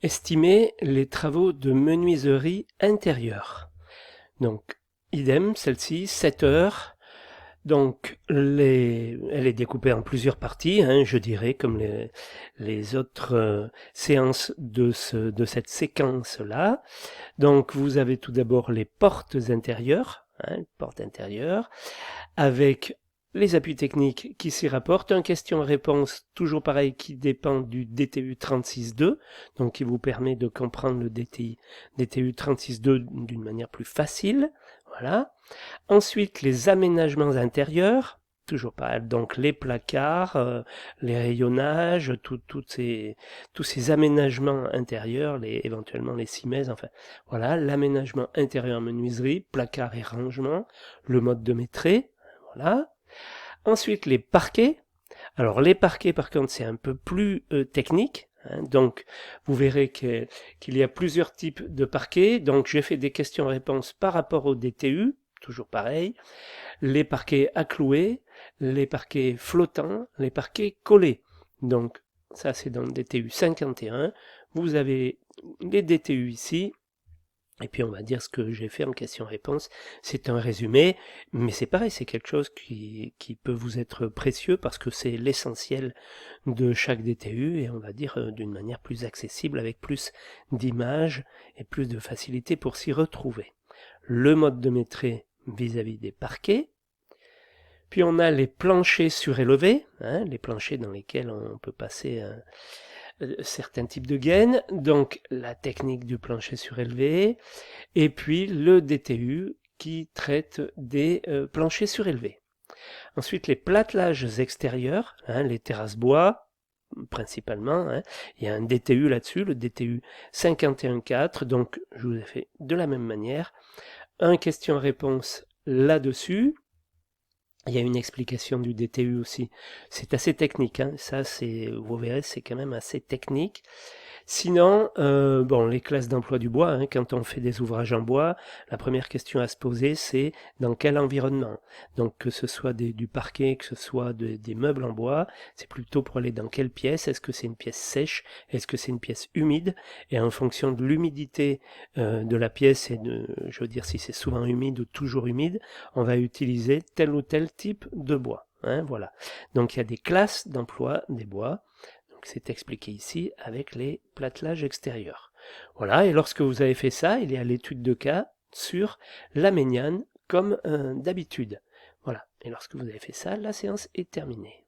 Estimer les travaux de menuiserie intérieure. Donc, idem, celle-ci, 7 heures. Donc, elle est découpée en plusieurs parties, hein, je dirais, comme les autres séances de cette séquence-là. Donc, vous avez tout d'abord les portes intérieures, hein, portes intérieures, avec les appuis techniques qui s'y rapportent, un question-réponse toujours pareil qui dépend du DTU 36.2, donc qui vous permet de comprendre le DTU 36.2 d'une manière plus facile. Voilà. Ensuite, les aménagements intérieurs, toujours pareil, donc les placards, les rayonnages, tous ces aménagements intérieurs, éventuellement les simèses, enfin voilà, l'aménagement intérieur menuiserie, placard et rangement, le mode de maîtrise, voilà. Ensuite, les parquets. Alors, les parquets, par contre, c'est un peu plus technique. Hein, donc, vous verrez qu'il y a plusieurs types de parquets. Donc, j'ai fait des questions-réponses par rapport au DTU, toujours pareil. Les parquets à clouer, les parquets flottants, les parquets collés. Donc, ça, c'est dans le DTU 51. Vous avez les DTU ici. Et puis on va dire ce que j'ai fait en question-réponse. C'est un résumé, mais c'est pareil, c'est quelque chose qui peut vous être précieux parce que c'est l'essentiel de chaque DTU et on va dire d'une manière plus accessible avec plus d'images et plus de facilité pour s'y retrouver. Le mode de maîtrise vis-à-vis des parquets. Puis on a les planchers surélevés, hein, les planchers dans lesquels on peut passer certains types de gaines, donc la technique du plancher surélevé, et puis le DTU qui traite des planchers surélevés. Ensuite, les plattelages extérieurs, hein, les terrasses bois, principalement, hein. Il y a un DTU là-dessus, le DTU 51.4, donc je vous ai fait de la même manière. Un question-réponse là-dessus. Il y a une explication du DTU aussi. C'est assez technique, hein. Ça, vous verrez, c'est quand même assez technique. Sinon, bon, les classes d'emploi du bois, hein, quand on fait des ouvrages en bois, la première question à se poser, c'est dans quel environnement. Donc, que ce soit du parquet, que ce soit des meubles en bois, c'est plutôt pour aller dans quelle pièce. Est-ce que c'est une pièce sèche? Est-ce que c'est une pièce humide? Et en fonction de l'humidité de la pièce et je veux dire, si c'est souvent humide ou toujours humide, on va utiliser tel ou tel type de bois. Hein, voilà. Donc, il y a des classes d'emploi des bois. C'est expliqué ici avec les plattelages extérieurs. Voilà, et lorsque vous avez fait ça, il y a l'étude de cas sur la méniane comme d'habitude. Voilà, et lorsque vous avez fait ça, la séance est terminée.